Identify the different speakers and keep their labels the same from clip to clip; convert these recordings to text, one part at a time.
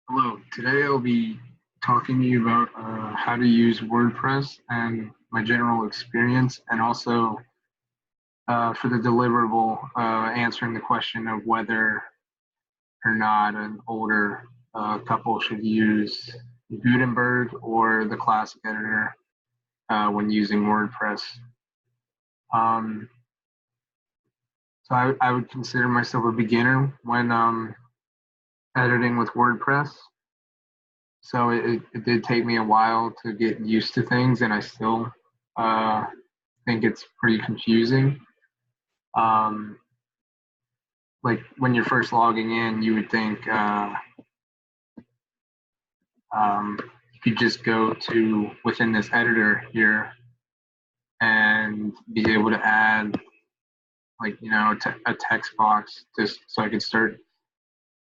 Speaker 1: Hello, today I'll be talking to you about how to use WordPress and my general experience, and also for the deliverable, answering the question of whether or not an older couple should use Gutenberg or the classic editor when using WordPress. Um, so I would consider myself a beginner when editing with WordPress. So it did take me a while to get used to things, and I still uh, think it's pretty confusing. Um, like when you're first logging in, you would think you could just go to within this editor here and be able to add a text box just so I could start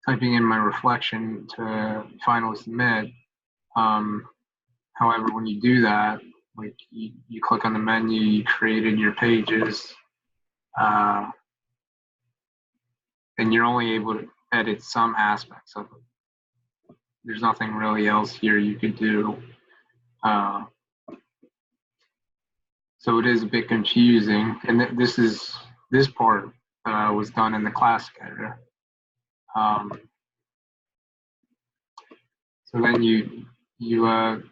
Speaker 1: typing in my reflection to finally submit. Um, However, when you do that, like you click on the menu, you created your pages, uh, and you're only able to edit some aspects of it. There's nothing really else here you could do. Uh, so it is a bit confusing, and this part was done in the classic editor. Um, so then you're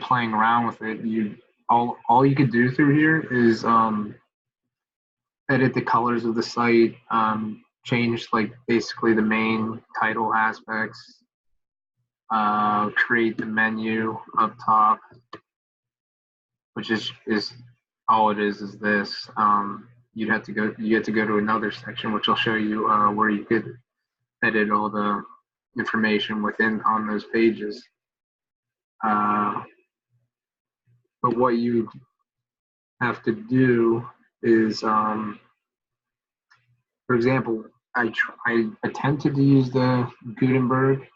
Speaker 1: playing around with it. All you could do through here is edit the colors of the site, change like basically the main title aspects, create the menu up top, which is all it is this. You have to go to another section, which I'll show you where you could edit all the information within on those pages. Uh, but what you have to do is, for example, I attempted to use the Gutenberg,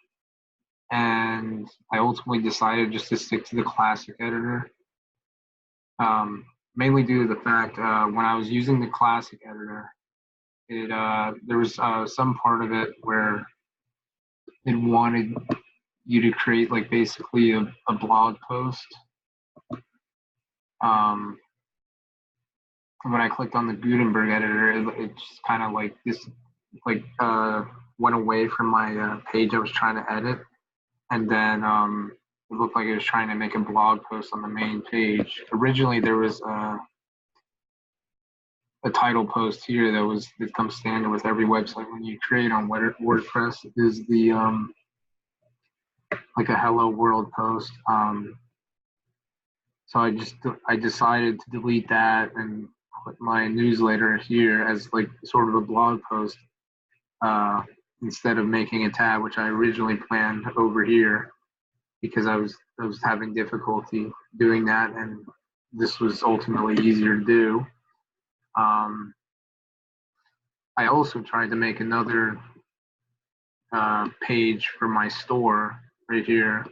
Speaker 1: and I ultimately decided just to stick to the classic editor. Mainly due to the fact when I was using the classic editor, there was some part of it where it wanted you to create like basically a blog post. Um, when I clicked on the Gutenberg editor, it just kind of like this like went away from my page I was trying to edit, and then it looked like it was trying to make a blog post on the main page. Originally, there was a title post here that comes standard with every website when you create on WordPress is the like a hello world post. So I decided to delete that and put my newsletter here as like sort of a blog post uh, instead of making a tab, which I originally planned over here because I was having difficulty doing that, and this was ultimately easier to do. Um, I also tried to make another page for my store right here,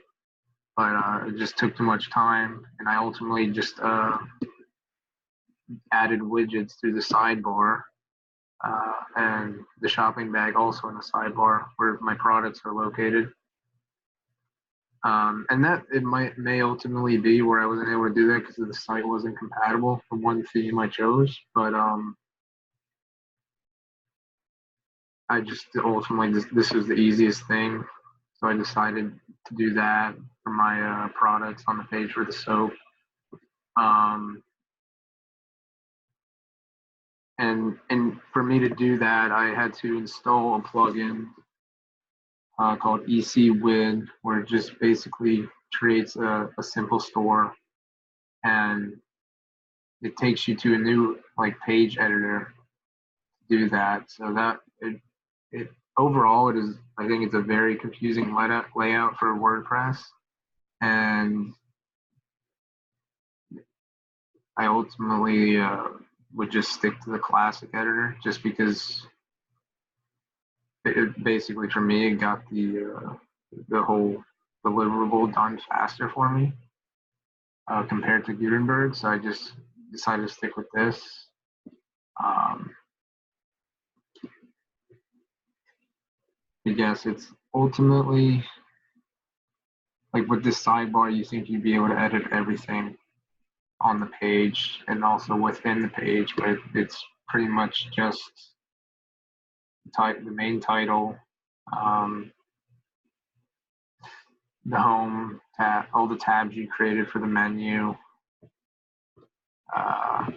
Speaker 1: but it just took too much time, and I ultimately just added widgets through the sidebar and the shopping bag also in the sidebar where my products are located. And that may ultimately be where I wasn't able to do that because the site wasn't compatible for one theme I chose, but I just ultimately this was the easiest thing, so I decided to do that for my products on the page for the soap. Um, and for me to do that, I had to install a plugin called ECWid, where it just basically creates a simple store, and it takes you to a new like page editor to do that. So that it overall it is, I think it's a very confusing layout for WordPress, and I ultimately would just stick to the classic editor just because it basically for me it got the whole deliverable done faster for me compared to Gutenberg. So I just decided to stick with this. Um, I guess it's ultimately like with this sidebar, you think you'd be able to edit everything on the page and also within the page, but it's pretty much just the main title, um, the home tab, all the tabs you created for the menu, uh,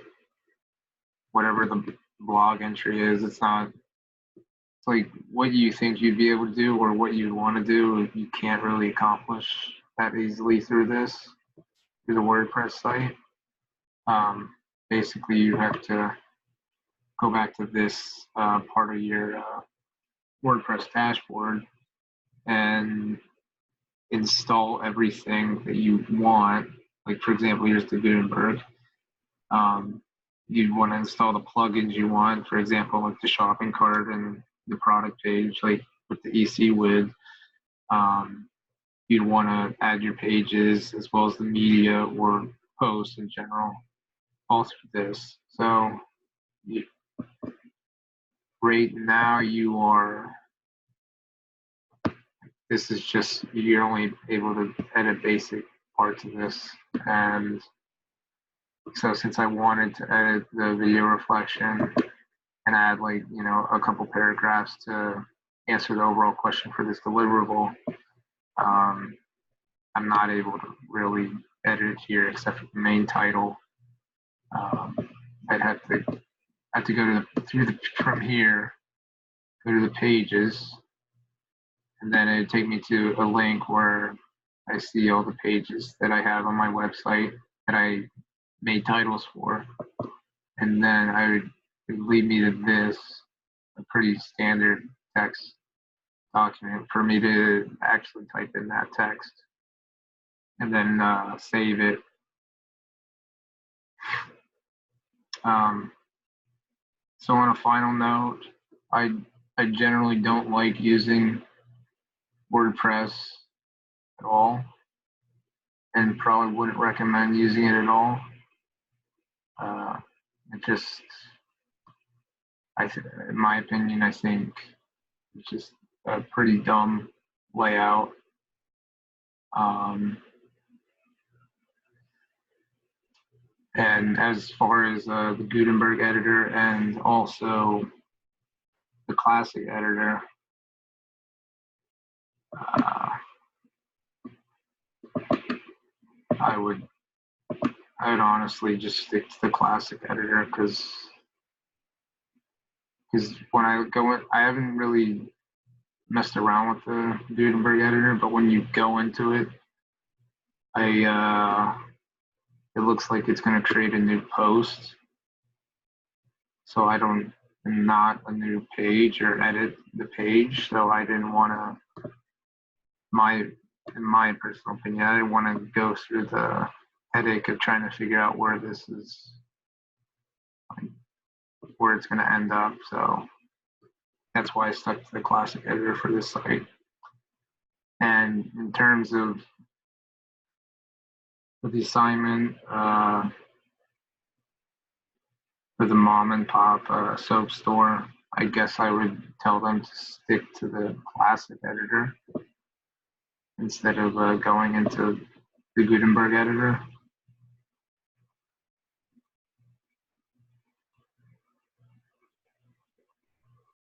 Speaker 1: whatever the blog entry is. It's not it's like what you think you'd be able to do or what you'd want to do. You can't really accomplish that easily through the WordPress site. Basically, you have to go back to this part of your WordPress dashboard and install everything that you want. Like, for example, here's the Gutenberg. You'd want to install the plugins you want, for example, like the shopping cart and the product page, like with the EC Width. You'd want to add your pages as well as the media or posts in general, all through this. So right now you are, this is just, you're only able to edit basic parts of this. And so since I wanted to edit the video reflection and add like, you know, a couple paragraphs to answer the overall question for this deliverable, I'm not able to really edit it here except for the main title. I'd have to go to from here, go to the pages, and then it'd take me to a link where I see all the pages that I have on my website that I made titles for. And then it would lead me to this, a pretty standard text document for me to actually type in that text and then save it. So on a final note, I generally don't like using WordPress at all, and probably wouldn't recommend using it at all. It just, in my opinion, I think it's just a pretty dumb layout. And as far as the Gutenberg editor and also the classic editor, I would honestly just stick to the classic editor because when I go in, I haven't really messed around with the Gutenberg editor, but when you go into it, it looks like it's going to create a new post. So I don't, not a new page or edit the page. So I didn't want to, in my personal opinion, I didn't want to go through the headache of trying to figure out where this is, where it's going to end up. So that's why I stuck to the classic editor for this site. And in terms of the assignment for the mom and pop soap store, I guess I would tell them to stick to the classic editor instead of going into the Gutenberg editor.